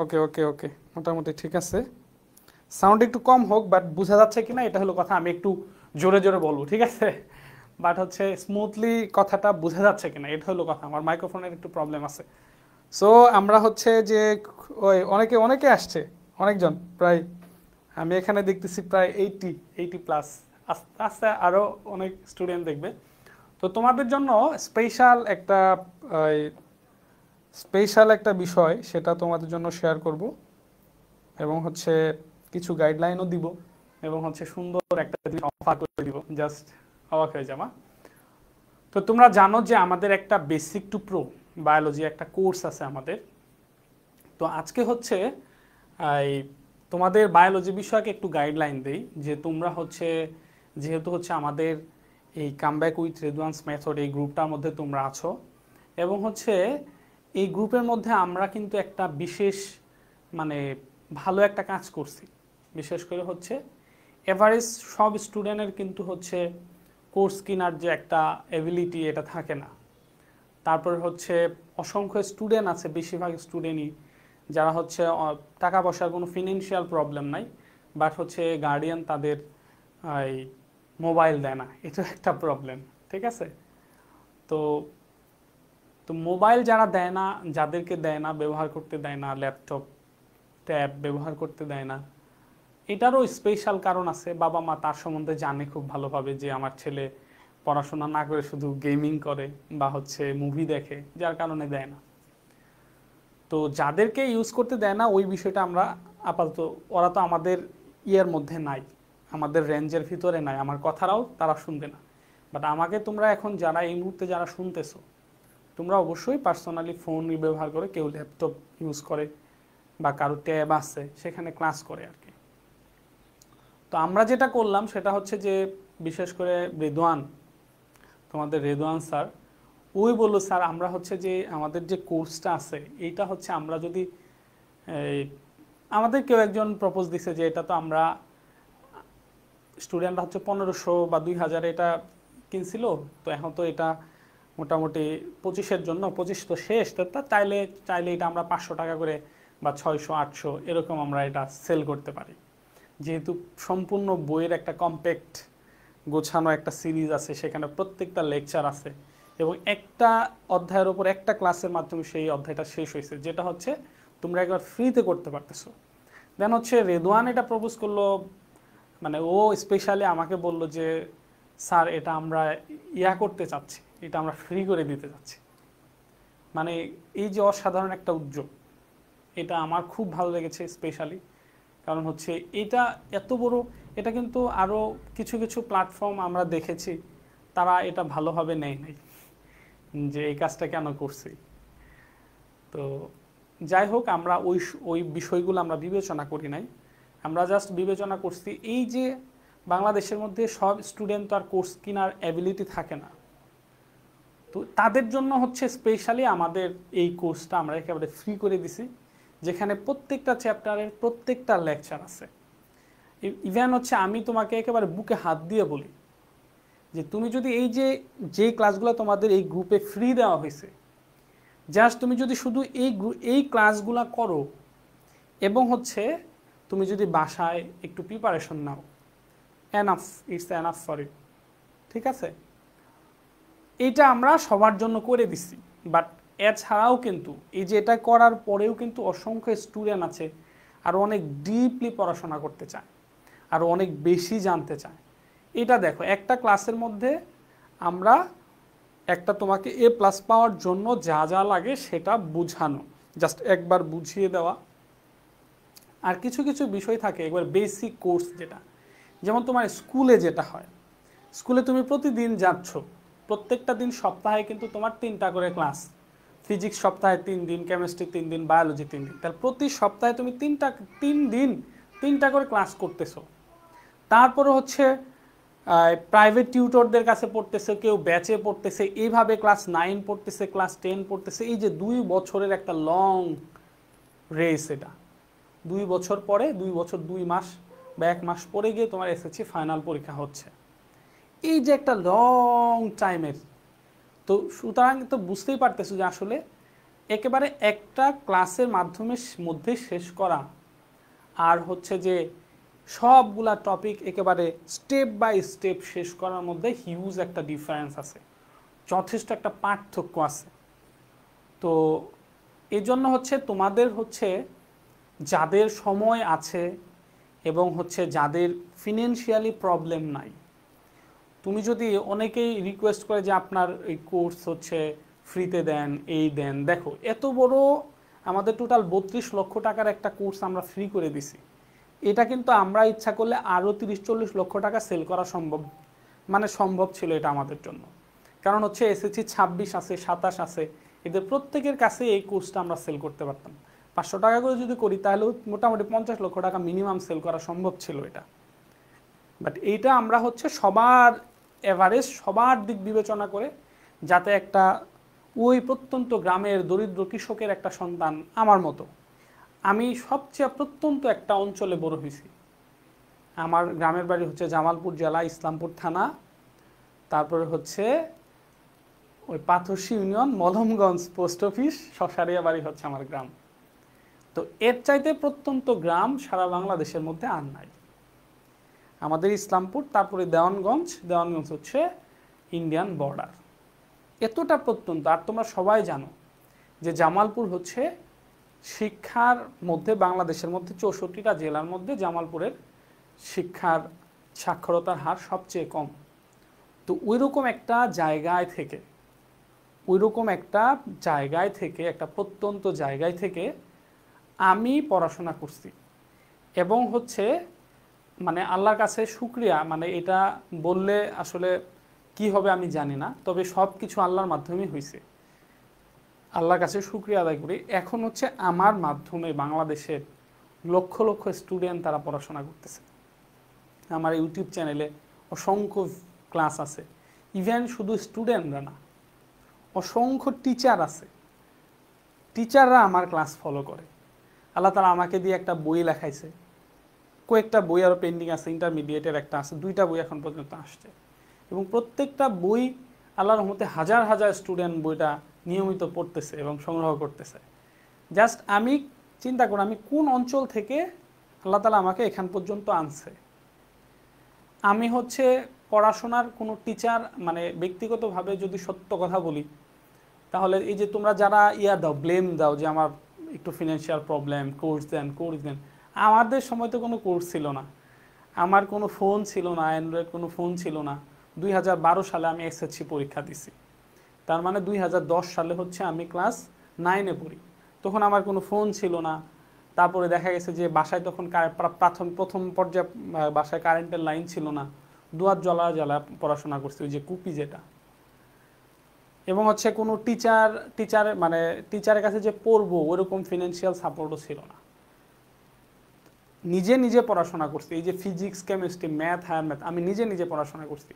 ওকে ওকে ওকে, মোটামুটি ঠিক আছে। সাউন্ড একটু কম হোক, বাট বোঝা যাচ্ছে কিনা এটা হলো কথা। আমি একটু জোরে জোরে বলবো, ঠিক আছে? বাট হচ্ছে স্মুথলি কথাটা বোঝা যাচ্ছে কিনা এটা হলো কথা। আমার মাইক্রোফোনের একটু প্রবলেম আছে। সো আমরা হচ্ছে যে ওই অনেকে অনেকে আসছে, অনেকজন প্রায়, আমি এখানে দেখতেছি প্রায় 80 প্লাস। আস্তে আস্তে আরও অনেক স্টুডেন্ট দেখবে। তো তোমাদের জন্য স্পেশাল একটা স্পেশাল একটা বিষয় সেটা তোমাদের জন্য শেয়ার করব, এবং হচ্ছে কিছু গাইডলাইনও দিব, এবং হচ্ছে সুন্দর একটা জিনিস অফার করে দিব, জাস্ট অবাক হয়ে যাবা। তো তোমরা জানো যে আমাদের একটা বেসিক টু প্রো বায়োলজি একটা কোর্স আছে আমাদের। তো আজকে হচ্ছে এই তোমাদের বায়োলজি বিষয়ক একটু গাইডলাইন দেই, যে তোমরা হচ্ছে যেহেতু হচ্ছে আমাদের এই কামব্যাক উইথ রেদওয়ান্স মেথড এই গ্রুপটার মধ্যে তোমরা আছো, এবং হচ্ছে এই গ্রুপের মধ্যে আমরা কিন্তু একটা বিশেষ মানে ভালো একটা কাজ করছি। বিশেষ করে হচ্ছে এভারেজ সব স্টুডেন্টের কিন্তু হচ্ছে কোর্স কেনার যে একটা এবিলিটি এটা থাকে না। তারপর হচ্ছে অসংখ্য স্টুডেন্ট আছে, বেশিরভাগ স্টুডেন্টই যারা হচ্ছে টাকা পয়সার কোনো ফিনান্সিয়াল প্রবলেম নাই, বাট হচ্ছে গার্ডিয়ান তাদের এই মোবাইল দেয় না, এটা একটা প্রবলেম। ঠিক আছে? তো তো মোবাইল যারা দেয় না, যাদেরকে দেয় না, ব্যবহার করতে দেয় না, ল্যাপটপ ট্যাব ব্যবহার করতে দেয় না, এটারও স্পেশাল কারণ আছে। বাবা মা তার সম্বন্ধে জানে খুব ভালোভাবে যে আমার ছেলে পড়াশোনা না করে শুধু গেমিং করে বা হচ্ছে মুভি দেখে, যার কারণে দেয় না। তো যাদেরকে ইউজ করতে দেয় না ওই বিষয়টা আমরা আপাতত, ওরা তো আমাদের ইয়ের মধ্যে নাই, আমাদের রেঞ্জের ভিতরে নাই, আমার কথাটাও তারা শুনবে না। বাট আমাকে তোমরা এখন যারা এই মুহূর্তে যারা শুনতেছো, তোমরা অবশ্যই পার্সোনালি ফোন ব্যবহার করে, কেউ ল্যাপটপ ইউজ করে বা কারো ট্যাব আছে সেখানে ক্লাস করে আর কি। তো আমরা যেটা করলাম সেটা হচ্ছে যে বিশেষ করে রেদওয়ান, তোমাদের রেদওয়ান স্যার, ওই বললো স্যার আমরা হচ্ছে যে আমাদের যে কোর্সটা আছে এইটা হচ্ছে আমরা যদি এই, আমাদের কেউ একজন প্রপোজ দিছে যে এটা তো আমরা স্টুডেন্টরা হচ্ছে 1500 বা 2000 এটা কিনছিল, তো এখন তো এটা মোটামুটি 25-এর জন্য, 25 তো শেষ, তো তা চাইলে চাইলে এটা আমরা 500 টাকা করে বা 600-800 এরকম আমরা এটা সেল করতে পারি। যেহেতু সম্পূর্ণ বইয়ের একটা কম্প্যাক্ট গোছানো একটা সিরিজ আছে, সেখানে প্রত্যেকটা লেকচার আছে, এবং একটা অধ্যায়ের ওপর একটা ক্লাসের মাধ্যমে সেই অধ্যায়টা শেষ হয়েছে, যেটা হচ্ছে তোমরা একবার ফ্রিতে করতে পারতেছো। দেন হচ্ছে রেদওয়ান এটা প্রপোজ করলো, মানে ও স্পেশালি আমাকে বলল যে স্যার এটা আমরা করতে চাচ্ছি, এটা আমরা ফ্রি করে দিতে চাচ্ছি। মানে এই যে অসাধারণ একটা উদ্যোগ, এটা আমার খুব ভালো লেগেছে স্পেশালি। কারণ হচ্ছে এটা এত বড়, এটা কিন্তু আরও কিছু কিছু প্ল্যাটফর্ম আমরা দেখেছি তারা এটা ভালোভাবে নেয় নাই, যে এই কাজটা কেন করছি। তো যাই হোক, আমরা ওই ওই বিষয়গুলো আমরা বিবেচনা করি নাই। আমরা জাস্ট বিবেচনা করছি এই যে বাংলাদেশের মধ্যে সব স্টুডেন্ট তো আর কোর্স কেনার অ্যাবিলিটি থাকে না, তো তাদের জন্য হচ্ছে স্পেশালি আমাদের এই কোর্সটা আমরা একেবারে ফ্রি করে দিছি, যেখানে প্রত্যেকটা চ্যাপ্টারের প্রত্যেকটা লেকচার আছে। ইভেন হচ্ছে আমি তোমাকে একেবারে বুকে হাত দিয়ে বলি যে তুমি যদি এই যে যেই ক্লাসগুলো তোমাদের এই গ্রুপে ফ্রি দেওয়া হয়েছে, জাস্ট তুমি যদি শুধু এই ক্লাসগুলো করো, এবং হচ্ছে তুমি যদি বাসায় একটু preparation now, enough, it's enough for it. ঠিক আছে? এইটা আমরা সবার জন্য করে দিচ্ছি। বাট এছাড়াও কিন্তু এই যে এটা করার পরেও কিন্তু অসংখ্য স্টুডেন্ট আছে আরও অনেক ডিপলি পড়াশোনা করতে চায়, আরও অনেক বেশি জানতে চায়। এটা দেখো, একটা ক্লাসের মধ্যে আমরা একটা তোমাকে A+ পাওয়ার জন্য যা যা লাগে সেটা বুঝানো, জাস্ট একবার বুঝিয়ে দেওয়া। আর কিছু কিছু বিষয় থাকে একবার বেসিক কোর্স, যেটা যেমন তোমার স্কুলে যেটা হয়, স্কুলে তুমি প্রতিদিন যাচ্ছ, প্রত্যেকটা দিন সপ্তাহে কিন্তু তোমার 3টা করে ক্লাস, ফিজিক্স সপ্তাহে 3 দিন, কেমিস্ট্রি 3 দিন, বায়োলজি 3 দিন, তাহলে প্রতি সপ্তাহে তুমি 3 দিন 3টা করে ক্লাস করতেছো। তারপরে হচ্ছে প্রাইভেট টিউটরদের কাছে পড়তেছে, কেউ ব্যাচে পড়তেছে, এইভাবে ক্লাস 9 পড়তেছে, ক্লাস 10 পড়তেছে। এই যে 2 বছরের একটা লং রেস, এটা 2 বছর পরে, 2 বছর 2 মাস বা 1 মাস পরে গিয়ে তোমার এসএসসি ফাইনাল পরীক্ষা হচ্ছে। এই যে একটা লং টাইমের, তো সুতরাং তো বুঝতেই পারতেছো যে আসলে একেবারে একটা ক্লাসের মাধ্যমে মধ্যে শেষ করা আর হচ্ছে যে সবগুলা টপিক একেবারে স্টেপ বাই স্টেপ শেষ করার মধ্যে হিউজ একটা ডিফারেন্স আছে, যথেষ্ট একটা পার্থক্য আছে। তো এই জন্য হচ্ছে তোমাদের হচ্ছে যাদের সময় আছে এবং হচ্ছে যাদের ফিনান্সিয়ালি প্রবলেম নাই, তুমি যদি, অনেকেই রিকোয়েস্ট করে যে আপনার এই কোর্স হচ্ছে ফ্রিতে দেন, এই দেন, দেখো এত বড় আমাদের টোটাল 32 লক্ষ টাকার একটা কোর্স আমরা ফ্রি করে দিছি। এটা কিন্তু আমরা ইচ্ছা করলে আরও 30-40 লক্ষ টাকা সেল করা সম্ভব, মানে সম্ভব ছিল এটা আমাদের জন্য। কারণ হচ্ছে এসএসসি 26 আছে, 27 আছে, এদের প্রত্যেকের কাছে এই কোর্সটা আমরা সেল করতে পারতাম। 500 টাকা করে যদি করি তাহলে মোটামুটি 50 লক্ষ টাকা মিনিমাম সেল করা সম্ভব ছিল এটা। বাট এইটা আমরা হচ্ছে সবার এভারেজ, সবার দিক বিবেচনা করে, যাতে একটা ওই প্রত্যন্ত গ্রামের দরিদ্র কৃষকের একটা সন্তান আমার মতো, আমি সবচেয়ে প্রত্যন্ত একটা অঞ্চলে বড় হয়েছি। আমার গ্রামের বাড়ি হচ্ছে জামালপুর জেলা, ইসলামপুর থানা, তারপরে হচ্ছে ওই পাথরশী ইউনিয়ন, মলমগঞ্জ পোস্ট অফিস, শশারিয়া বাড়ি হচ্ছে আমার গ্রাম। তো এর চাইতে প্রত্যন্ত গ্রাম সারা বাংলাদেশের মধ্যে আর নাই। আমাদের ইসলামপুর, তারপরে দেওয়ানগঞ্জ, দেওয়ানগঞ্জ হচ্ছে ইন্ডিয়ান বর্ডার, এতটা প্রত্যন্ত। আর তোমরা সবাই জানো যে জামালপুর হচ্ছে শিক্ষার মধ্যে বাংলাদেশের মধ্যে 64টা জেলার মধ্যে জামালপুরের শিক্ষার সাক্ষরতার হার সবচেয়ে কম। তো ওইরকম একটা জায়গায় থেকে, একটা প্রত্যন্ত জায়গায় থেকে আমি পড়াশোনা করছি। এবং হচ্ছে মানে আল্লাহর কাছে শুকরিয়া, মানে এটা বললে আসলে কি হবে আমি জানি না, তবে সব কিছু আল্লাহর মাধ্যমেই হয়েছে। আল্লাহর কাছে শুকরিয়া আদায় করি। এখন হচ্ছে আমার মাধ্যমে বাংলাদেশের লক্ষ লক্ষ স্টুডেন্ট তারা পড়াশোনা করতেছে। আমার ইউটিউব চ্যানেলে অসংখ্য ক্লাস আছে, ইভেন শুধু স্টুডেন্টরা না, অসংখ্য টিচার আছে, টিচাররা আমার ক্লাস ফলো করে। আল্লাহ তাআলা আমাকে দিয়ে একটা বই লেখাইছে, কয়েকটা বই আরও পেন্ডিং আছে, ইন্টারমিডিয়েটের একটা আছে, 2টা বই এখন পর্যন্ত আসছে। এবং প্রত্যেকটা বই আল্লাহর রহমতে হাজার হাজার স্টুডেন্ট বইটা নিয়মিত পড়তেছে এবং সংগ্রহ করতেছে। জাস্ট আমি চিন্তা করি আমি কোন অঞ্চল থেকে আল্লাহ তাআলা আমাকে এখান পর্যন্ত আনছে। আমি হচ্ছে পড়াশোনার কোনো টিচার, মানে ব্যক্তিগতভাবে যদি সত্য কথা বলি, তাহলে এই যে তোমরা যারা দাও, ব্লেম দাও যে আমার একটু ফিনান্সিয়াল প্রবলেম, কোর্স দেন। আমাদের সময় তো কোনো কোর্স ছিল না, আমার কোনো ফোন ছিল না, অ্যান্ড্রয়েড কোনো ফোন ছিল না। 2012 সালে আমি এসএসসি পরীক্ষা দিছি, তার মানে 2010 সালে হচ্ছে আমি ক্লাস 9-এ পড়ি। তখন আমার কোনো ফোন ছিল না। তারপরে দেখা গেছে যে বাসায় তখন প্রথম পর্যায়ে বাসায় কারেন্টের লাইন ছিল না, দুয়ার জ্বালা পড়াশোনা করছি, ওই যে কুপি যেটা। এবং হচ্ছে কোনো টিচারের কাছে যে পড়বো ওরকম ফিনান্সিয়াল সাপোর্টও ছিল না। নিজে পড়াশোনা করছি, এই যে physics, chemistry, math, higher math আমি নিজে পড়াশোনা করছি।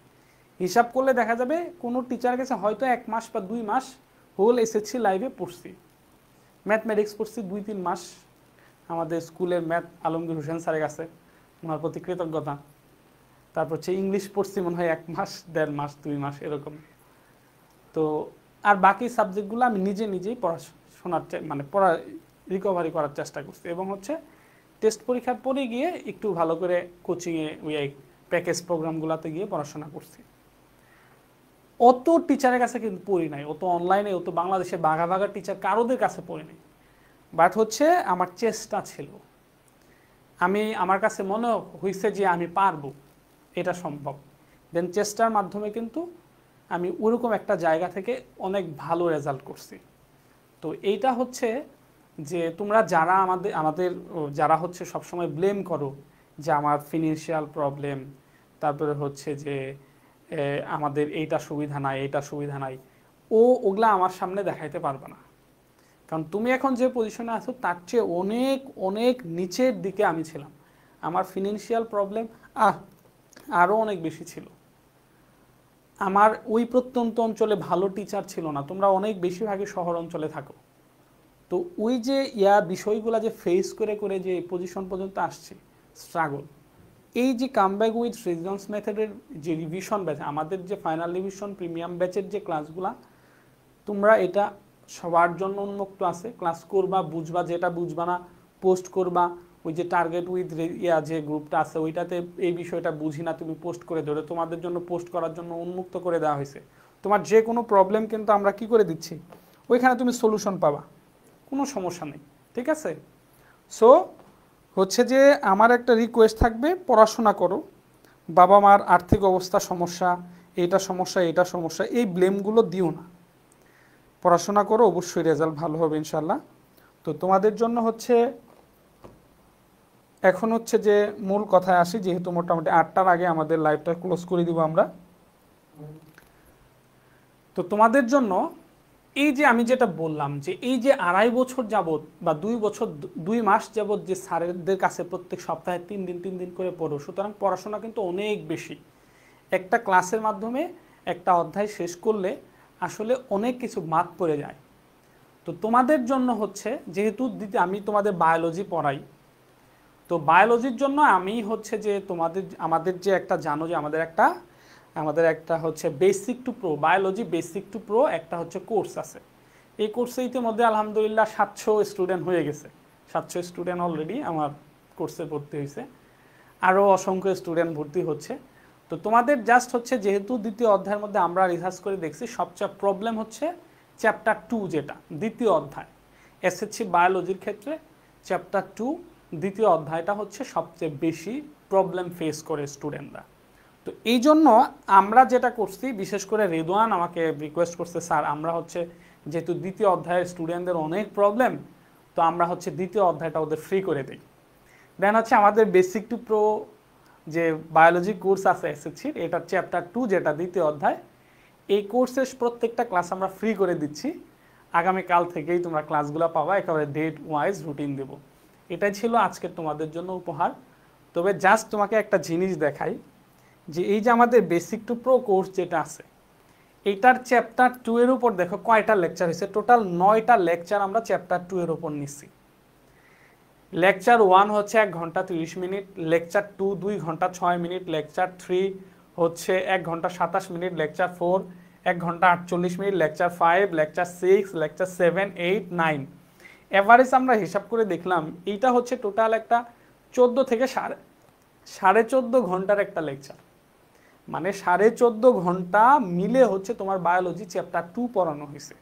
হিসাব করলে দেখা যাবে কোনো টিচারের কাছে হয়তো 1 মাস বা 2 মাস হোল এসএসসি লাইভে পড়ছি। ম্যাথমেটিক্স পড়ছি 2-3 মাস আমাদের স্কুলের ম্যাথ আলমগীর হোসেন স্যারের কাছে, ওনার প্রতি কৃতজ্ঞতা। তারপর হচ্ছে ইংলিশ পড়ছি মনে হয় 1 মাস, 1.5 মাস, 2 মাস এরকম। তো আর বাকি সাবজেক্টগুলো আমি নিজেই রিকভারি করার চেষ্টা করছি। এবং হচ্ছে টেস্ট পরীক্ষার পরে গিয়ে একটু ভালো করে কোচিংয়ে ওই প্যাকেজ প্রোগ্রামগুলোতে গিয়ে পড়াশোনা করছি। অত টিচারের কাছে কিন্তু পড়ি নাই, অত অনলাইনে, অত বাংলাদেশে বাঘা টিচার কারোদের কাছে পড়ি নাই। বাট হচ্ছে আমার চেষ্টা ছিল, আমার কাছে মনে হয়েছে যে আমি পারবো, এটা সম্ভব। দেন চেষ্টার মাধ্যমে কিন্তু আমি ওরকম একটা জায়গা থেকে অনেক ভালো রেজাল্ট করছি। তো এইটা হচ্ছে যে তোমরা যারা আমাদের যারা হচ্ছে সবসময় ব্লেম করো যে আমার ফিনান্সিয়াল প্রবলেম, তারপরে হচ্ছে যে আমাদের এইটা সুবিধা নাই, ওগুলা আমার সামনে দেখাইতে পারবে না। কারণ তুমি এখন যে পজিশনে আছো তার চেয়ে অনেক অনেক নিচের দিকে আমি ছিলাম। আমার ফিনান্সিয়াল প্রবলেম আরও অনেক বেশি ছিল। আমার ওই প্রত্যন্ত অঞ্চলে ভালো টিচার ছিল না, তোমরা অনেক বেশিরভাগই শহর অঞ্চলে থাকো। তো ওই যে বিষয়গুলো যে ফেস করে যে পজিশন পর্যন্ত আসছে, স্ট্রাগল, এই যে কামব্যাক উইথ রেজিডেন্স মেথডের যে রিভিশন ব্যাচ, আমাদের যে ফাইনাল রিভিশন প্রিমিয়াম ব্যাচের যে ক্লাসগুলা, তোমরা এটা সবার জন্য উন্মুক্ত আছে, ক্লাস করবা, বুঝবা, যেটা বুঝবা না পোস্ট করবা। ওই যে টার্গেট উইথ যে গ্রুপটা আছে ওইটাতে এই বিষয়টা বুঝি না তুমি পোস্ট করে ধরে তোমাদের জন্য পোস্ট করার জন্য উন্মুক্ত করে দেওয়া হয়েছে। তোমার যে কোনো প্রবলেম কিন্তু আমরা কি করে দিচ্ছি, ওইখানে তুমি সলিউশন পাবা, কোনো সমস্যা নেই, ঠিক আছে। সো হচ্ছে যে আমার একটা রিকোয়েস্ট থাকবে, পড়াশোনা করো, বাবা মার আর্থিক অবস্থা সমস্যা, এইটা সমস্যা এইটা সমস্যা, এই ব্লেমগুলো দিও না, পড়াশোনা করো, অবশ্যই রেজাল্ট ভালো হবে ইনশাল্লাহ। তো তোমাদের জন্য হচ্ছে এখন হচ্ছে যে মূল কথায় আসি, যেহেতু মোটামুটি 8টার আগে আমাদের লাইভটা ক্লোজ করে দিব আমরা। তো তোমাদের জন্য এই যে আমি যেটা বললাম যে এই যে 2.5 বছর যাবত বা 2 বছর 2 মাস যাবত যে স্যারদের কাছে প্রত্যেক সপ্তাহে 3 দিন 3 দিন করে পড়ো, সুতরাং পড়াশোনা কিন্তু অনেক বেশি। একটা ক্লাসের মাধ্যমে একটা অধ্যায় শেষ করলে আসলে অনেক কিছু বাদ পড়ে যায়। তো তোমাদের জন্য হচ্ছে যেহেতু আমি তোমাদের বায়োলজি পড়াই, তো বায়োলজির জন্য আমি হচ্ছে যে আমাদের যে একটা জানো যে আমাদের একটা হচ্ছে basic to pro, biology basic to pro একটা হচ্ছে কোর্স আছে। এই কোর্সে ইতিমধ্যে আলহামদুলিল্লাহ 700 স্টুডেন্ট হয়ে গেছে, 700 স্টুডেন্ট অলরেডি আমার কোর্সে ভর্তি হয়েছে, আরও অসংখ্য স্টুডেন্ট ভর্তি হচ্ছে। তো তোমাদের জাস্ট হচ্ছে যেহেতু দ্বিতীয় অধ্যায়ের মধ্যে আমরা রিসার্চ করে দেখছি সবচেয়ে প্রবলেম হচ্ছে চ্যাপ্টার 2, যেটা দ্বিতীয় অধ্যায় এসএসসি বায়োলজির ক্ষেত্রে চ্যাপ্টার 2 দ্বিতীয় অধ্যায়টা হচ্ছে সবচেয়ে বেশি প্রবলেম ফেস করে স্টুডেন্টরা। তো এই জন্য আমরা যেটা করছি, বিশেষ করে রেদওয়ান আমাকে রিকোয়েস্ট করছে, স্যার আমরা হচ্ছে যেহেতু দ্বিতীয় অধ্যায়ের স্টুডেন্টদের অনেক প্রবলেম, তো আমরা হচ্ছে দ্বিতীয় অধ্যায়টা ওদের ফ্রি করে দিই। দেন হচ্ছে আমাদের বেসিক টু প্রো যে বায়োলজি কোর্স আছে এসএসসির, এটা চ্যাপ্টার 2 যেটা দ্বিতীয় অধ্যায়, এই কোর্সের প্রত্যেকটা ক্লাস আমরা ফ্রি করে দিচ্ছি। আগামীকাল থেকেই তোমরা ক্লাসগুলো পাবা, একেবারে ডেট ওয়াইজ রুটিন দেবো। এটাই ছিল আজকে তোমাদের জন্য উপহার। তবে জাস্ট তোমাকে একটা জিনিস দেখাই যে এই যে আমাদের বেসিক টু প্রো কোর্স যেটা আছে, এইটার চ্যাপ্টার 2 এর উপর দেখো কয়টা লেকচার হয়েছে, টোটাল 9টা লেকচার আমরা চ্যাপ্টার 2 এর উপর নিচ্ছি। লেকচার 1 হচ্ছে 1 ঘন্টা 30 মিনিট, লেকচার 2 2 ঘন্টা 6 মিনিট, লেকচার 3 হচ্ছে 1 ঘন্টা 27 মিনিট, লেকচার 4 1 ঘন্টা 48 minute, lecture 5, lecture 6, lecture 7, 8, 9। Average আমরা হিসাব করে দেখলাম এইটা হচ্ছে টোটাল একটা 14 থেকে 14.5 ঘন্টার একটা লেকচার, মানে 14.5 ঘন্টা মিলে হচ্ছে তোমার বায়োলজি চ্যাপ্টার 2 পড়ানো হয়েছে।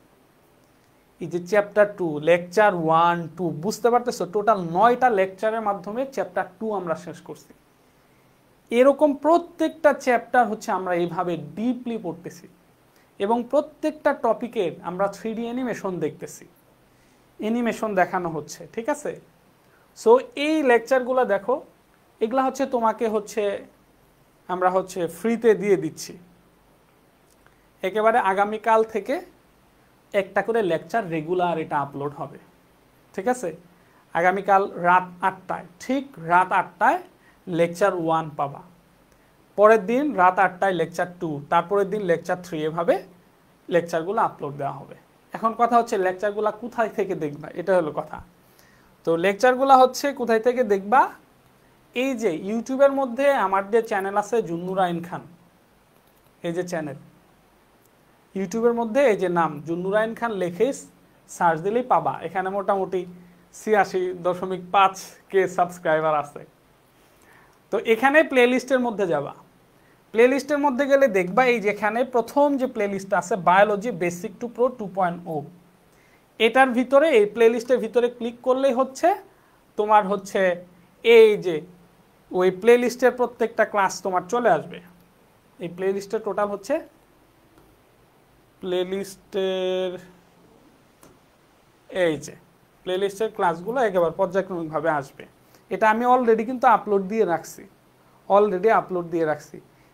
এই যে চ্যাপ্টার 2 লেকচার 1 2 বুঝতে পারতেছো, টোটাল 9টা লেকচারের মাধ্যমে চ্যাপ্টার 2 আমরা শেষ করছি। এরকম প্রত্যেকটা চ্যাপ্টার হচ্ছে আমরা এইভাবে ডিপলি পড়তেছি এবং প্রত্যেকটা টপিকের আমরা 3D অ্যানিমেশন দেখতেছি, অ্যানিমেশন দেখানো হচ্ছে, ঠিক আছে। সো এই লেকচারগুলো দেখো, এগুলা হচ্ছে তোমাকে হচ্ছে আমরা হচ্ছে ফ্রিতে দিয়ে দিচ্ছি। একেবারে আগামীকাল থেকে একটা করে লেকচার রেগুলার এটা আপলোড হবে, ঠিক আছে। আগামীকাল রাত 8টায়, ঠিক রাত 8টায় লেকচার 1 পাবা, পরের দিন রাত 8টায় লেকচার 2, তারপরের দিন লেকচার 3, এভাবে লেকচারগুলো আপলোড দেওয়া হবে। এখন কথা হচ্ছে লেকচারগুলো কোথায় থেকে দেখবা, এটা হলো কথা। তো লেকচারগুলো হচ্ছে কোথায় থেকে দেখবা, এই যে ইউটিউবের মধ্যে আমার যে চ্যানেল আছে জুন্নুর আইন খান, এই যে চ্যানেল ইউটিউবের মধ্যে এই যে নাম জুন্নুর আইন খান লিখে সার্চ দিলেই পাবা। এখানে মোটামুটি 86.5K সাবস্ক্রাইবার আছে। তো এখানে প্লেলিস্টের মধ্যে যাবা, প্লেলিস্টের মধ্যে গেলে দেখবা এই যেখানে প্রথম যে প্লেলিস্ট আছে বায়োলজি বেসিক টু প্রো 2.0, এটার ভিতরে এই প্লেলিস্টের ভিতরে ক্লিক করলেই হচ্ছে তোমার হচ্ছে এই যে ওই প্লেলিস্টের প্রত্যেকটা ক্লাস তোমার চলে আসবে। এই প্লেলিস্টের টোটাল হচ্ছে প্লেলিস্টের এই যে প্লেলিস্টের ক্লাসগুলো একেবারে পর্যায়ক্রমিকভাবে আসবে। এটা আমি অলরেডি কিন্তু আপলোড দিয়ে রাখছি,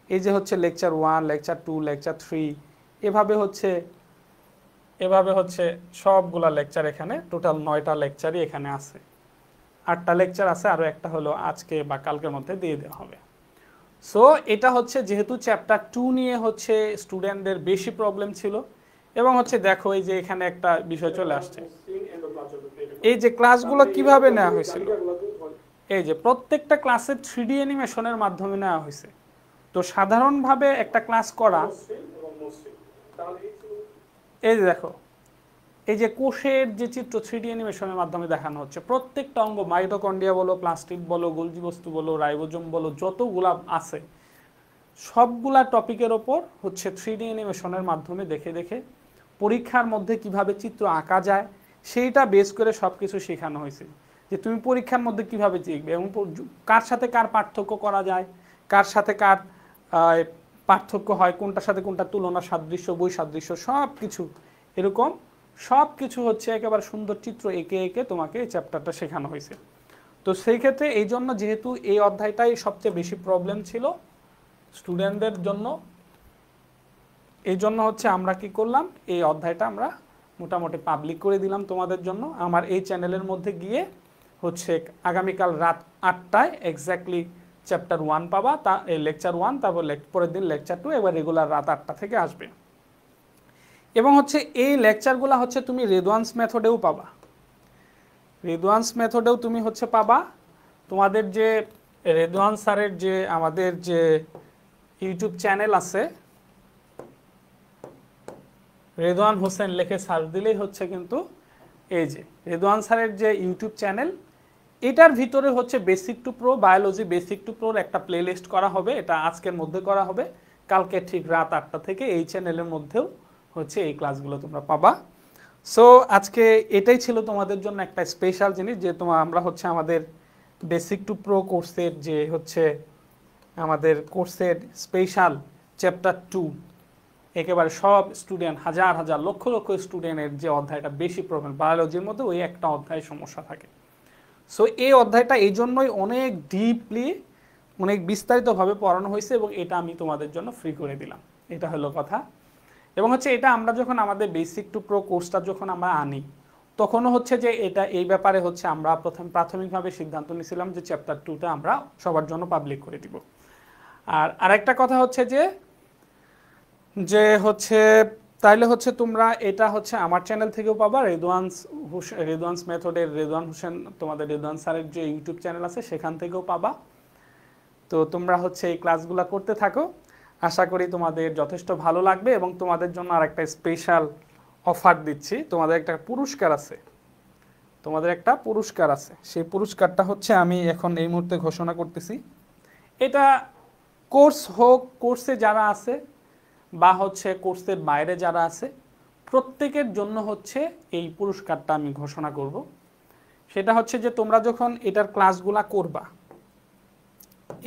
এই যে হচ্ছে লেকচার 1, লেকচার 2, লেকচার 3, এভাবে হচ্ছে সবগুলা লেকচার এখানে টোটাল 9টা লেকচারই এখানে আছে। 8টা লেকচার আছে, আরও একটা হলো আজকে বা কালকের মধ্যে দিয়ে দেওয়া হবে। সো এটা হচ্ছে যেহেতু চ্যাপ্টার 2 নিয়ে হচ্ছে স্টুডেন্টদের বেশি প্রবলেম ছিল, এবং হচ্ছে দেখো এই যে এখানে একটা বিষয় চলে আসছে, এই যে ক্লাসগুলো কিভাবে নেওয়া হয়েছিল, এই যে প্রত্যেকটা ক্লাসের 3D অ্যানিমেশনের মাধ্যমে নেওয়া হয়েছে। তো সাধারণভাবে একটা ক্লাস করা, এই যে দেখো এই যে কোষের যে চিত্র 3D অ্যানিমেশনের মাধ্যমে দেখানো হচ্ছে, প্রত্যেকটা অঙ্গ, মাইটোকন্ড্রিয়া বলো, প্লাস্টিড বলো, গোলজি বস্তু বলো, রাইবোজোম বলো, যতগুলা আছে সবগুলা টপিকের ওপর হচ্ছে 3D অ্যানিমেশনের মাধ্যমে দেখে দেখে পরীক্ষার মধ্যে কিভাবে চিত্র আঁকা যায় সেইটা বেস করে সব কিছু শেখানো হয়েছে। যে তুমি পরীক্ষার মধ্যে কিভাবে শিখবে এবং কার সাথে কার পার্থক্য করা যায়, কার সাথে কার পার্থক্য হয়, কোনটার সাথে কোনটা তুলনা, সাদৃশ্য, বৈসাদৃশ্য, সব কিছু এরকম সব কিছু হচ্ছে একেবারে সুন্দর চিত্র এঁকে এঁকে তোমাকে এই চ্যাপ্টারটা শেখানো হয়েছে। তো সেই ক্ষেত্রে এই জন্য যেহেতু এই অধ্যায়টাই সবচেয়ে বেশি প্রবলেম ছিল স্টুডেন্টদের জন্য, এই জন্য হচ্ছে আমরা কি করলাম, এই অধ্যায়টা আমরা মোটামুটি পাবলিক করে দিলাম তোমাদের জন্য। আমার এই চ্যানেলের মধ্যে গিয়ে হচ্ছে আগামীকাল রাত 8টায় এক্স্যাক্টলি চ্যাপ্টার 1 পাবা, তা লেকচার 1, তারপর পরের দিন লেকচার 2, এবার রেগুলার রাত 8টা থেকে আসবে। এবং হচ্ছে এই লেকচারগুলো হচ্ছে তুমি রেদওয়ান্স মেথডেও পাবা, রেদওয়ান্স মেথডেও তুমি হচ্ছে পাবা। তোমাদের যে রেদওয়ান স্যারের যে আমাদের যে ইউটিউব চ্যানেল আছে, রেদওয়ান হোসেন লিখে সার্চ দিলেই হচ্ছে কিন্তু এই যে রেদওয়ান স্যারের যে ইউটিউব চ্যানেল, এটার ভিতরে হচ্ছে basic to pro biology, basic to প্রোর একটা প্লে লিস্ট করা হবে, এটা আজকের মধ্যে করা হবে, কালকে ঠিক রাত 8টা থেকে এই চ্যানেলের মধ্যেও হচ্ছে এই ক্লাসগুলো তোমরা পাবা। সো আজকে এটাই ছিল তোমাদের জন্য একটা স্পেশাল জিনিস, যে আমরা হচ্ছে আমাদের বেসিক টু প্রো কোর্সের যে হচ্ছে আমাদের কোর্সের স্পেশাল চ্যাপ্টার 2 একেবারে সব স্টুডেন্ট, হাজার হাজার লক্ষ লক্ষ স্টুডেন্টের যে অধ্যায়টা বেশি প্রবলেম, বায়োলজির মধ্যে ওই একটা অধ্যায় সমস্যা থাকে। সো এই অধ্যায়টা এই জন্যই অনেক ডিপলি, অনেক বিস্তারিতভাবে পড়ানো হয়েছে এবং এটা আমি তোমাদের জন্য ফ্রি করে দিলাম, এটা হলো কথা। এবং হচ্ছে এটা আমরা যখন আমাদের বেসিক টু প্রো কোর্সটা যখন আমরা আনি, তখনও হচ্ছে যে এটা এই ব্যাপারে হচ্ছে আমরা প্রাথমিকভাবে সিদ্ধান্ত নিয়েছিলাম যে চ্যাপ্টার 2টা আমরা সবার জন্য পাবলিক করে দিব। আর আরেকটা কথা হচ্ছে যে হচ্ছে তাইলে হচ্ছে তোমরা এটা হচ্ছে আমার চ্যানেল থেকেও পাবা, রেদওয়ান্স মেথডের রেদওয়ান হোসেন, তোমাদের রেদওয়ান স্যারের যে ইউটিউব চ্যানেল আছে সেখান থেকেও পাবা। তো তোমরা হচ্ছে এই ক্লাসগুলো করতে থাকো, আশা করি তোমাদের যথেষ্ট ভালো লাগবে। এবং তোমাদের জন্য আর একটা স্পেশাল অফার দিচ্ছি, তোমাদের একটা পুরস্কার আছে, তোমাদের একটা পুরস্কার আছে। সেই পুরস্কারটা হচ্ছে আমি এখন এই মুহূর্তে ঘোষণা করতেছি। এটা কোর্স হোক, কোর্সে যারা আছে বা হচ্ছে কোর্সের বাইরে যারা আছে, প্রত্যেকের জন্য হচ্ছে এই পুরস্কারটা আমি ঘোষণা করব। সেটা হচ্ছে যে তোমরা যখন এটার ক্লাসগুলা করবা,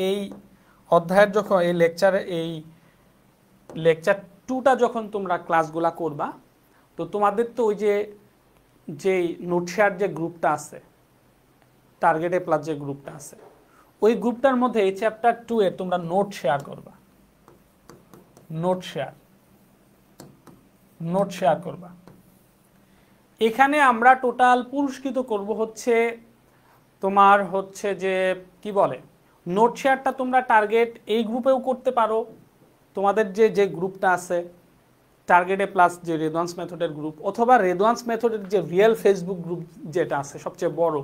এই অধ্যায়ের যখন এই লেকচার 2টা যখন তোমরা ক্লাসগুলা করবা, তো তোমাদের তো ওই যে নোট শেয়ার যে গ্রুপটা আছে, টার্গেট এ প্লাস যে গ্রুপটা আছে, ওই গ্রুপটার মধ্যে এই চ্যাপ্টার 2 এর তোমরা নোট শেয়ার করবা, নোট শেয়ার করবা। এখানে আমরা টোটাল পুরস্কৃত করব হচ্ছে তোমার হচ্ছে যে কি বলে, নোট শেয়ারটা তোমরা টার্গেট এই গ্রুপেও করতে পারো, তোমাদের যে গ্রুপটা আছে টার্গেট এ প্লাস যে রেদওয়ান্স মেথডের গ্রুপ, অথবা রেদওয়ান্স মেথডের যে রিয়েল ফেসবুক গ্রুপ যেটা আছে সবচেয়ে বড়,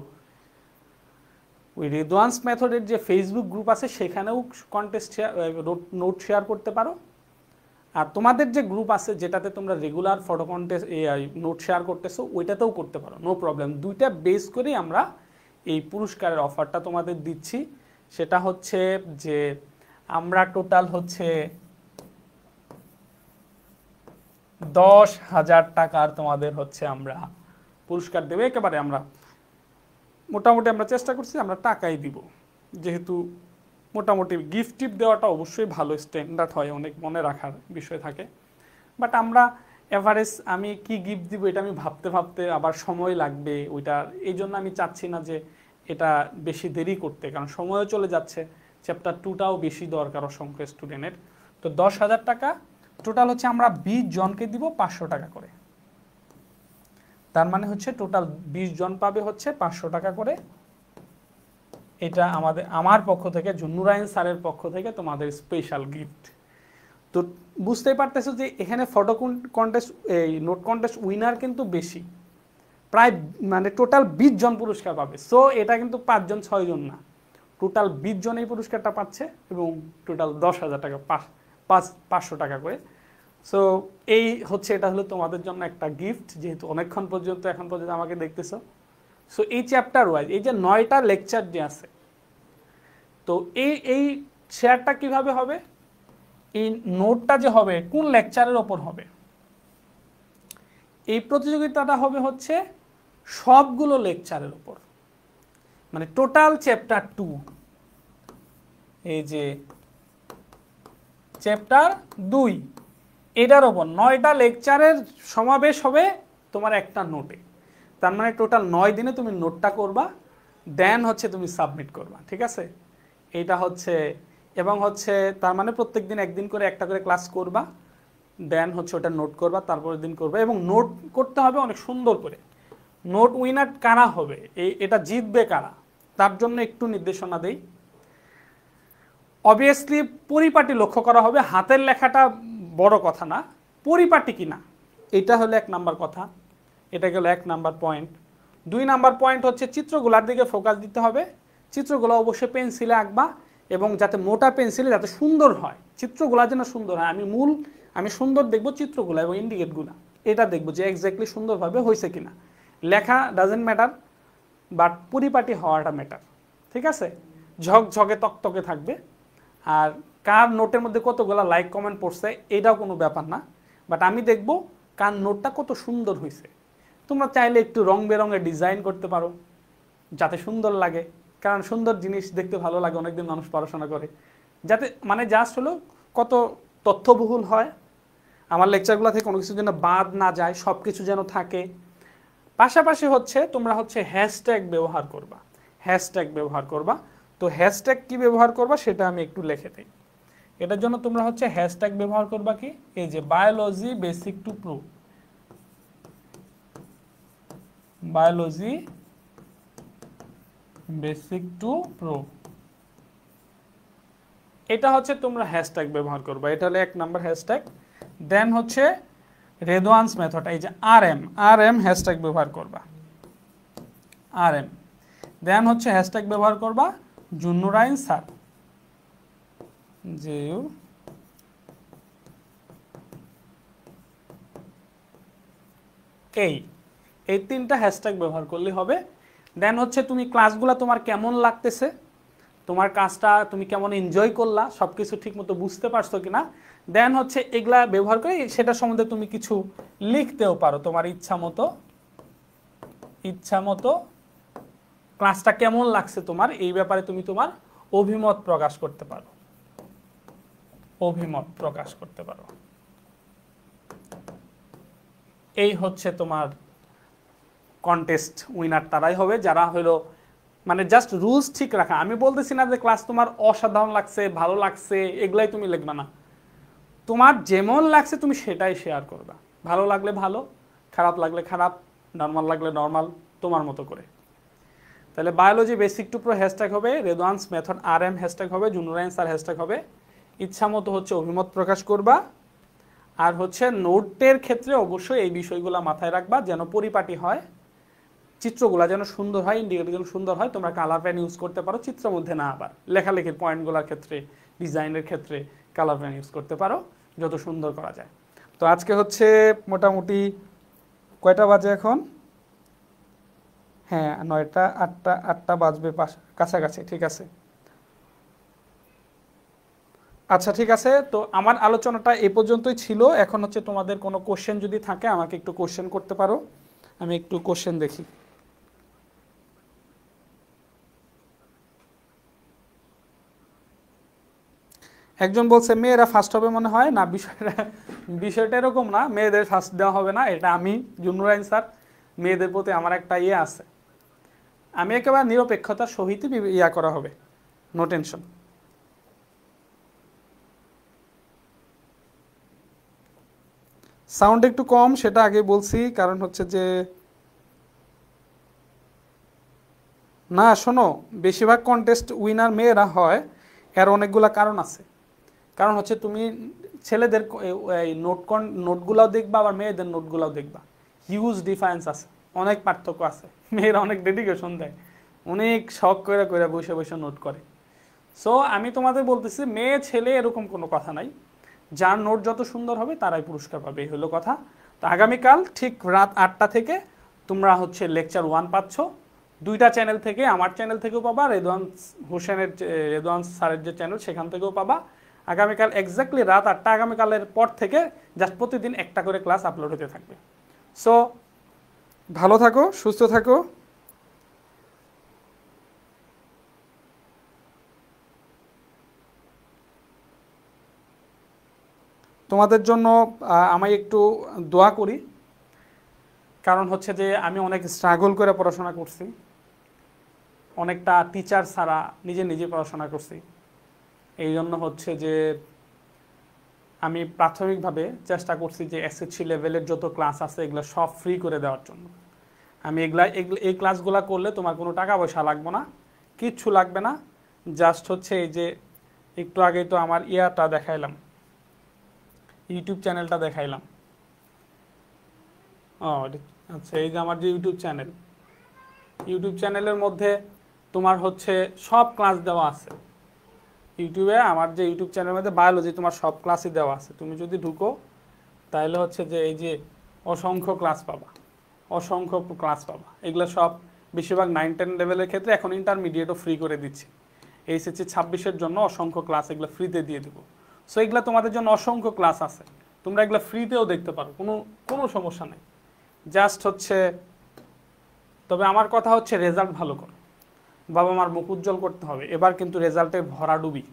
ওই রেদওয়ান্স মেথডের যে ফেসবুক গ্রুপ আছে সেখানেও নোট শেয়ার করতে পারো। আর তোমাদের যে গ্রুপ আছে যেটাতে তোমরা regular photo contest note share করতেছো, ওইটাতেও করতে পারো, নো প্রবলেম। দুইটা বেস করেই আমরা এই পুরস্কারের অফারটা তোমাদের দিচ্ছি। সেটা হচ্ছে যে আমরা টোটাল হচ্ছে 10,000 টাকার তোমাদের হচ্ছে আমরা পুরস্কার দেবো। একেবারে আমরা মোটামুটি আমরা চেষ্টা করছি আমরা টাকাই দিব, যেহেতু মোটামুটি গিফট টিপ দেওয়াটা অবশ্যই ভালো স্ট্যান্ডার্ড হয়, অনেক মনে রাখার বিষয় থাকে। বাট আমরা এভারেজ আমি কি গিফট দিব এটা আমি ভাবতে ভাবতে আবার সময় লাগবে ওইটা, এই জন্য আমি চাচ্ছি না যে এটা বেশি দেরি করতে, কারণ সময়ও চলে যাচ্ছে, চ্যাপ্টার 2টাও বেশি দরকার অসংখ্য স্টুডেন্টের। তো 10,000 টাকা টোটাল হচ্ছে আমরা 20 জনকে দিব 500 টাকা করে, তার মানে হচ্ছে টোটাল 20 জন পাবে হচ্ছে 500 টাকা করে। এটা আমার পক্ষ থেকে, নুরাইন স্যারের পক্ষ থেকে তোমাদের স্পেশাল গিফট। তো বুঝতেই পারতেছো যে এখানে ফটো কন্টেস্ট, এই নোট কন্টেস্ট উইনার কিন্তু বেশি, প্রায় মানে টোটাল 20 জন পুরস্কার পাবে। সো এটা কিন্তু 5 জন 6 জন না, টোটাল 20 জন এই পুরস্কারটা পাচ্ছে এবং টোটাল 10,000 টাকা, 500 টাকা করে। সো এই হচ্ছে, এটা হলো তোমাদের জন্য একটা গিফট, যেহেতু অনেকক্ষণ পর্যন্ত এখন পর্যন্ত আমাকে দেখতেছো। সো এই চ্যাপ্টার ওয়াইজ এই যে 9টা লেকচার যে আছে, তো এই শেয়ারটা কিভাবে হবে, এই নোটটা যে হবে কোন লেকচারের ওপর হবে, এই প্রতিযোগিতাটা হবে হচ্ছে সবগুলো লেকচারের উপর, মানে টোটাল চ্যাপ্টার 2, এই যে চ্যাপ্টার 2 এটার ওপর 9টা লেকচারের সমাবেশ হবে তোমার একটা নোটে। তার মানে টোটাল 9 দিনে তুমি নোটটা করবা, দেন হচ্ছে তুমি সাবমিট করবা, ঠিক আছে। এইটা হচ্ছে, এবং হচ্ছে তার মানে প্রত্যেক দিন একদিন করে একটা করে ক্লাস করবা, দেন হচ্ছে ওটা নোট করবা, তারপরের দিন করবা, এবং নোট করতে হবে অনেক সুন্দর করে। নোট উইনার কারা হবে, এটা জিতবে কারা, তার জন্য একটু নির্দেশনা দেই। অবভিয়াসলি পরিপাটি লক্ষ্য করা হবে, হাতের লেখাটা বড় কথা না, পরিপাটি কিনা এটা হলো 1 নাম্বার কথা, এটা গেল 1 নাম্বার পয়েন্ট। 2 নাম্বার পয়েন্ট হচ্ছে চিত্রগুলোর দিকে ফোকাস দিতে হবে। চিত্রগুলো অবশ্যই পেন্সিলে আঁকবা, এবং যাতে মোটা পেন্সিলে যাতে সুন্দর হয়, চিত্রগুলো যেন সুন্দর হয়। আমি সুন্দর দেখবো চিত্রগুলো এবং ইন্ডিকেটগুলো, এটা দেখবো যে এক্স্যাক্টলি সুন্দরভাবে হয়েছে কিনা। লেখা ডাজেন্ট ম্যাটার, বাট পরিপাটি হওয়াটা ম্যাটার, ঠিক আছে। ঝকঝকে তকতকে থাকবে। আর কার নোটের মধ্যে কতগুলো লাইক কমেন্ট পড়ছে এটাও কোনো ব্যাপার না, বাট আমি দেখব কার নোটটা কত সুন্দর হয়েছে। তোমরা চাইলে একটু রং বেরঙের ডিজাইন করতে পারো যাতে সুন্দর লাগে, কারণ সুন্দর জিনিস দেখতে ভালো লাগে, অনেকদিন মানুষ পড়াশোনা করে, যাতে মানে জাস্ট হলো কত তথ্যবহুল হয়, আমার লেকচারগুলো থেকে কোনো কিছু যেন বাদ না যায়, সব কিছু যেন থাকে। পাশাপাশি হচ্ছে তোমরা হচ্ছে হ্যাশট্যাগ ব্যবহার করবা, হ্যাশট্যাগ ব্যবহার করবা। তো হ্যাশট্যাগ কি ব্যবহার করবা সেটা আমি একটু লিখে দিই। এটার জন্য তোমরা হচ্ছে হ্যাশট্যাগ ব্যবহার করবা কি, এই যে biology basic to pro, biology basic to pro, এটা হচ্ছে তোমরা হ্যাশট্যাগ ব্যবহার করবা, এটা হলো 1 নাম্বার হ্যাশট্যাগ। দেন হচ্ছে রেদওয়ানস মেথড, এই যে আরএম হ্যাশট্যাগ ব্যবহার করবা, আরএম। দেন হচ্ছে হ্যাশট্যাগ ব্যবহার করবা জুন্নুরাইন স্যার, জিউ এই 3টা হ্যাশট্যাগ ব্যবহার করলে হবে। দেন হচ্ছে তুমি ক্লাসগুলো তোমার কেমন লাগতেছে, তোমার কাজটা তুমি কেমন এনজয় করলা, সব কিছু ঠিক মতো বুঝতে পারছো কিনা, দেন হচ্ছে এগুলা ব্যবহার করে সেটা সম্বন্ধে তুমি কিছু লিখতেও পারো তোমার ইচ্ছা মতো ক্লাসটা কেমন লাগছে তোমার, এই ব্যাপারে তুমি তোমার অভিমত প্রকাশ করতে পারো, এই হচ্ছে তোমার কন্টেস্ট উইনার তারাই হবে যারা হলো মানে জাস্ট রুলস ঠিক রাখা। আমি বলতেছি না যে ক্লাস তোমার অসাধারণ লাগছে, ভালো লাগছে, এগুলাই তুমি লিখবে না, তোমার যেমন লাগছে তুমি সেটাই শেয়ার করবা। ভালো লাগলে ভালো, খারাপ লাগলে খারাপ, নর্মাল লাগলে নর্মাল, তোমার মতো করে। তাহলে biology basic to pro hashtag হবে, রেদওয়ানস মেথড আরএম হ্যাশট্যাগ হবে, জুনুরাইন স্যার হ্যাশট্যাগ হবে। ইচ্ছা মতো হচ্ছে অভিমত প্রকাশ করবা। আর হচ্ছে নোটের ক্ষেত্রে অবশ্যই এই বিষয়গুলো মাথায় রাখবা যেন পরিপাটি হয়, চিত্রগুলো যেন সুন্দর হয়, ইন্ডিকেটর যেন সুন্দর হয়। তোমরা কালার পেন ইউজ করতে পারো, চিত্রের মধ্যে না, আবার লেখালেখির পয়েন্টগুলোর ক্ষেত্রে, ডিজাইনের ক্ষেত্রে কালার পেন ইউজ করতে পারো, যত সুন্দর করা যায়। তো আজকে হচ্ছে মোটামুটি কয়টা বাজে এখন, হ্যাঁ 9টা 8টা বাজবে কাছাকাছি, ঠিক আছে। আচ্ছা ঠিক আছে, তো আমার আলোচনাটা এই পর্যন্তই ছিল। এখন হচ্ছে তোমাদের কোনো কোশ্চেন যদি থাকে আমাকে একটু কোশ্চেন করতে পারো, আমি একটু কোশ্চেন দেখি। একজন বলছে মেয়েরা ফার্স্ট হবে মনে হয় না, বিষয়টা এরকম না, মেয়েদের ফার্স্ট দেওয়া হবে না, এটা আমি জুন্নুরাইন স্যার, মেয়েদের প্রতি আমার একটা ইয়ে আছে, আমি একেবারে নিরপেক্ষতার সহিত ইয়া করা হবে, নো টেনশন। সাউন্ড একটু কম সেটা আগে বলছি, কারণ হচ্ছে যে না শোনো, বেশিরভাগ কন্টেস্ট উইনার মেয়েরা হয়, এর অনেকগুলা কারণ আছে। কারণ হচ্ছে তুমি ছেলেদের এই নোটগুলাও দেখবা, আবার মেয়েদের নোটগুলাও দেখবা, হিউজ ডিফারেন্স আছে, অনেক পার্থক্য আছে। মেয়েরা অনেক ডেডিকেশন দেয়, অনেক শখ করে বসে বসে নোট করে। সো আমি তোমাদের বলতেছি মেয়ে ছেলে এরকম কোনো কথা নাই, যার নোট যত সুন্দর হবে তারাই পুরস্কার পাবে, এই হলো কথা। তো আগামীকাল ঠিক রাত 8টা থেকে তোমরা হচ্ছে লেকচার 1 পাচ্ছ, দুইটা চ্যানেল থেকে, আমার চ্যানেল থেকেও পাবা, রেদওয়ান স্যারের যে চ্যানেল সেখান থেকেও পাবা। আগামীকাল এক্স্যাক্টলি রাত 8টা, আগামীকালের পর থেকে জাস্ট প্রতিদিন একটা করে ক্লাস আপলোড হতে থাকবে। সো ভালো থাকো, সুস্থ থাকো। তোমাদের জন্য আমি একটু দোয়া করি, কারণ হচ্ছে যে আমি অনেক স্ট্রাগল করে পড়াশোনা করছি, অনেকটা টিচার ছাড়া নিজে নিজে পড়াশোনা করছি। এই জন্য হচ্ছে যে আমি প্রাথমিকভাবে চেষ্টা করছি যে এসএসসি লেভেলের যত ক্লাস আছে এগুলো সব ফ্রি করে দেওয়ার জন্য। আমি এই ক্লাসগুলো করলে তোমার কোনো টাকা পয়সা লাগবে না, কিচ্ছু লাগবে না। জাস্ট হচ্ছে এই যে একটু আগেই তো আমার ইয়াটা দেখাইলাম, ইউটিউব চ্যানেলটা দেখাইলাম। ও আচ্ছা, এই যে আমার যে ইউটিউব চ্যানেলের মধ্যে তোমার হচ্ছে সব ক্লাস দেওয়া আছে। ইউটিউবে আমার যে ইউটিউব চ্যানেলের মধ্যে বায়োলজি তোমার সব ক্লাসই দেওয়া আছে। তুমি যদি ঢুকো তাহলে হচ্ছে যে এই যে অসংখ্য ক্লাস পাবা, এগুলো সব বেশিরভাগ 9-10 লেভেলের ক্ষেত্রে এখন ইন্টারমিডিয়েটও ফ্রি করে দিচ্ছি। এইচএসসি 26-এর জন্য অসংখ্য ক্লাস এগুলো ফ্রিতে দিয়ে দেবো। সো এগুলো তোমাদের জন্য অসংখ্য ক্লাস আছে, তোমরা এগুলো ফ্রিতেও দেখতে পারো, কোনো সমস্যা নেই। জাস্ট হচ্ছে, তবে আমার কথা হচ্ছে রেজাল্ট ভালো করো, বাবা মার মুখ উজ্জ্বল করতে হবে। এবার কিন্তু রেজাল্টে ভরাডুবি,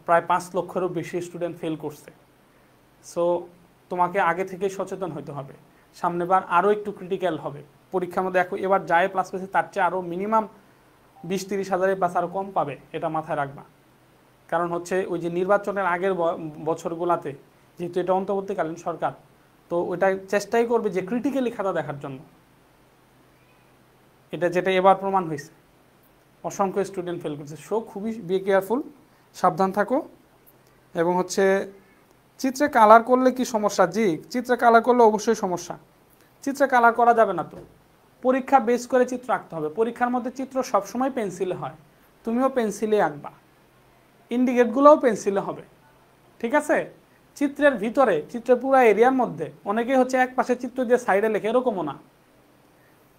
প্রায় 5 লক্ষেরও বেশি স্টুডেন্ট ফেল করছে। সো তোমাকে আগে থেকেই সচেতন হতে হবে, সামনেবার আরও একটু ক্রিটিক্যাল হবে পরীক্ষার মধ্যে। এবার যায় প্লাস পেয়েছে তার চেয়ে আরও মিনিমাম 20-30 হাজারের প্লাস আরও কম পাবে, এটা মাথায় রাখবা। কারণ হচ্ছে ওই যে নির্বাচনের আগের বছরগুলোতে যেহেতু এটা অন্তর্বর্তীকালীন সরকার, তো ওইটা চেষ্টাই করবে যে ক্রিটিক্যালি খাতা দেখার জন্য। যেটা এবার প্রমাণ হয়েছে, অসংখ্য স্টুডেন্ট ফেল করছে। সো খুবই বি কেয়ারফুল, সাবধান থাকো। এবং হচ্ছে চিত্রে কালার করলে কি সমস্যা? জি, চিত্রে কালার করলে অবশ্যই সমস্যা। চিত্রে কালার করা যাবে না, তো পরীক্ষা বেস করে চিত্র আঁকতে হবে। পরীক্ষার মধ্যে চিত্র সবসময় পেন্সিলে হয়, তুমিও পেন্সিলে আঁকবা, ইন্ডিকেটগুলোও পেন্সিলে হবে, ঠিক আছে? চিত্রের ভিতরে, চিত্রের পুরো এরিয়ার মধ্যে অনেকেই হচ্ছে এক পাশে চিত্র দিয়ে সাইডে লেখে, এরকমও না।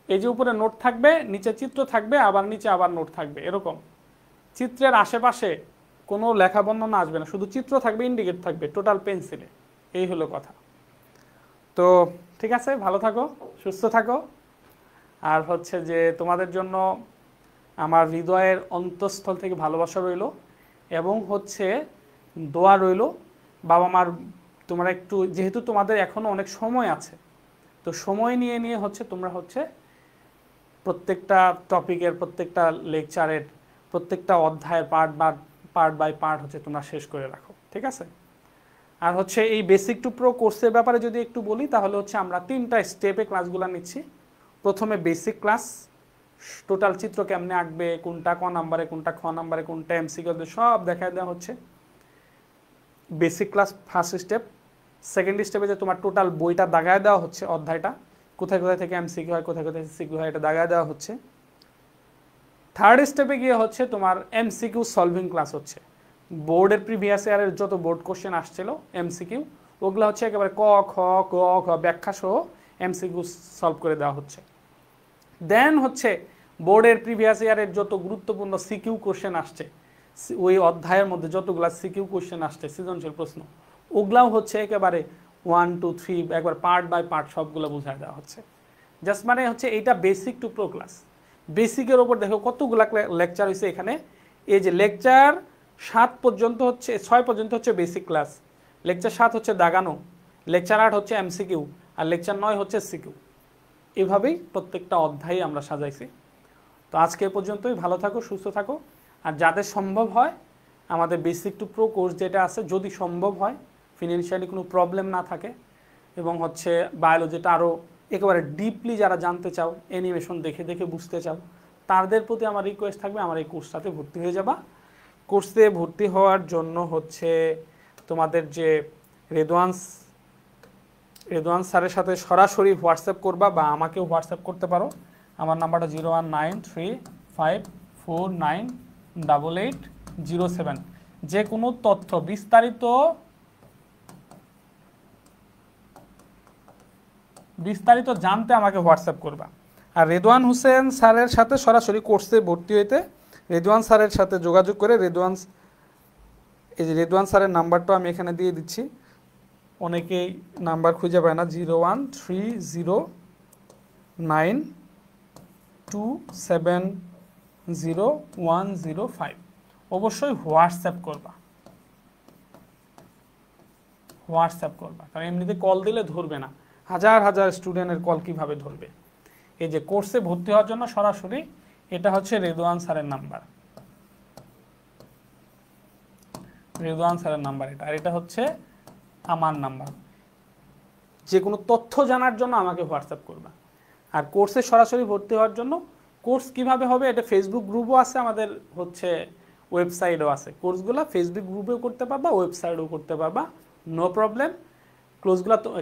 এই যে উপরে নোট থাকবে, নিচে চিত্র থাকবে, আবার নিচে আবার নোট থাকবে, এরকম। চিত্রের আশেপাশে কোনো লেখা বর্ণনা আসবে না, শুধু চিত্র থাকবে, ইন্ডিকেট থাকবে, টোটাল পেন্সিলে। এই হলো কথা। তো ঠিক আছে, ভালো থাকো, সুস্থ থাকো। আর হচ্ছে যে তোমাদের জন্য আমার হৃদয়ের অন্তঃস্থল থেকে ভালোবাসা রইল, এবং হচ্ছে দোয়া রইল। বাবা মার, তোমরা একটু, যেহেতু তোমাদের এখনও অনেক সময় আছে, তো সময় নিয়ে হচ্ছে তোমরা হচ্ছে প্রত্যেকটা টপিকের, প্রত্যেকটা লেকচারের, প্রত্যেকটা অধ্যায়ের পার্ট বাই পার্ট হচ্ছে তোমরা শেষ করে রাখো, ঠিক আছে? আর হচ্ছে এই বেসিক টু প্রো কোর্সের ব্যাপারে যদি একটু বলি, তাহলে হচ্ছে আমরা 3টা স্টেপে ক্লাসগুলো নিচ্ছি। প্রথমে বেসিক ক্লাস, টোটাল চিত্র কেমনে আঁকবে, কোনটা ক নাম্বারে, কোনটা খ নাম্বারে, কোনটা এমসিকিউ সব দেখায় দেওয়া হচ্ছে। Basic class first step. Second স্টেপে যে তোমার টোটাল বইটা দাগায় দেওয়া হচ্ছে, অধ্যায়টা কোথায় কোথায় থেকে এমসিকিউ হয়, কোথায় কোথায় সিকিউ হয়, এটা দাগায় দেওয়া হচ্ছে। থার্ড স্টেপে গিয়ে হচ্ছে তোমার এমসিকিউ সলভিং ক্লাস হচ্ছে। বোর্ডের প্রিভিয়াস ইয়ারের যত বোর্ড কোশ্চেন আসছিল এমসিকিউ, ওগুলো হচ্ছে একেবারে ক খ গ ঘ ব্যাখ্যা সহ এমসিকিউ সলভ করে দেওয়া হচ্ছে। দেন হচ্ছে বোর্ডের প্রিভিয়াস ইয়ারের যত গুরুত্বপূর্ণ সিকিউ কোশ্চেন আসছে, ওই অধ্যায়ের মধ্যে যতগুলো সিকিউ কোশ্চেন আসছে, সৃজনশীল প্রশ্ন, ওগুলাও হচ্ছে একেবারে 1 2 3 একবার পার্ট বাই পার্ট সবগুলো বুঝায় দেওয়া হচ্ছে। জাস্ট মানে হচ্ছে এইটা বেসিক টু প্রো ক্লাস। বেসিকের ওপর দেখো কতগুলা লেকচার হয়েছে এখানে। এই যে লেকচার 7 পর্যন্ত হচ্ছে, 6 পর্যন্ত হচ্ছে বেসিক ক্লাস, লেকচার 7 হচ্ছে দাগানো, লেকচার 8 হচ্ছে এমসিকিউ, আর লেকচার 9 হচ্ছে সিকিউ। এভাবেই প্রত্যেকটা অধ্যায়ে আমরা সাজাইছি। তো আজকে এ পর্যন্তই, ভালো থাকো, সুস্থ থাকো। আর যাদের সম্ভব হয় আমাদের বেসিক টু প্রো কোর্স যেটা আছে, যদি সম্ভব হয়, ফিনান্সিয়ালি কোনো প্রবলেম না থাকে, এবং হচ্ছে বায়োলজিটা আরও একেবারে ডিপলি যারা জানতে চাও, অ্যানিমেশন দেখে দেখে বুঝতে চাও, তাদের প্রতি আমার রিকোয়েস্ট থাকবে আমার এই কোর্সটাতে ভর্তি হয়ে যাবা। কোর্সে ভর্তি হওয়ার জন্য হচ্ছে তোমাদের যে রেদওয়ান স্যারের সাথে সরাসরি হোয়াটসঅ্যাপ করবা, বা আমাকেও হোয়াটসঅ্যাপ করতে পারো। আমার নাম্বারটা 01935498807। যে কোনো তথ্য, বিস্তারিত বিস্তারিত জানতে আমাকে হোয়াটসঅ্যাপ করবা। আর রেদওয়ান হোসেন স্যারের সাথে সরাসরি কোর্সে ভর্তি হইতে রেদওয়ান স্যারের সাথে যোগাযোগ করে এই যে রেদওয়ান স্যারের নাম্বারটা আমি এখানে দিয়ে দিচ্ছি, অনেকেই নাম্বার খুঁজে পায় না, 01309270105। অবশ্যই হোয়াটসঅ্যাপ করবা, কারণ এমনিতে কল দিলে ধরবে না, হাজার হাজার স্টুডেন্টের কল কিভাবে ধরবে। এই যে কোর্সে ভর্তি হওয়ার জন্য সরাসরি, এটা হচ্ছে রেদওয়ান স্যারের নাম্বার, এটা, আর এটা হচ্ছে আমার নাম্বার। যে কোনো তথ্য জানার জন্য আমাকে হোয়াটসঅ্যাপ করবা। আর কোর্সে সরাসরি ভর্তি হওয়ার জন্য, কোর্স কিভাবে হবে, এটা ফেসবুক গ্রুপও আছে, আমাদের হচ্ছে ওয়েবসাইটও আছে। কোর্সগুলো ফেসবুক গ্রুপেও করতে পারবা, ওয়েবসাইটেও করতে পারবা, নো প্রবলেম।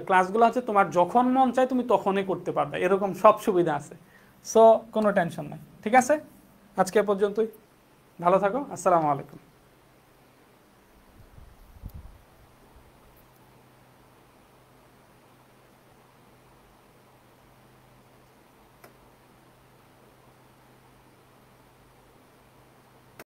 ক্লাসগুলো হচ্ছে তোমার যখন মন চায় তুমি তখনই করতে পারবে, এরকম সব সুবিধা আছে। সো কোনো টেনশন নাই, ঠিক আছে? আজকে পর্যন্তই, ভালো থাকো, আসসালামু আলাইকুম।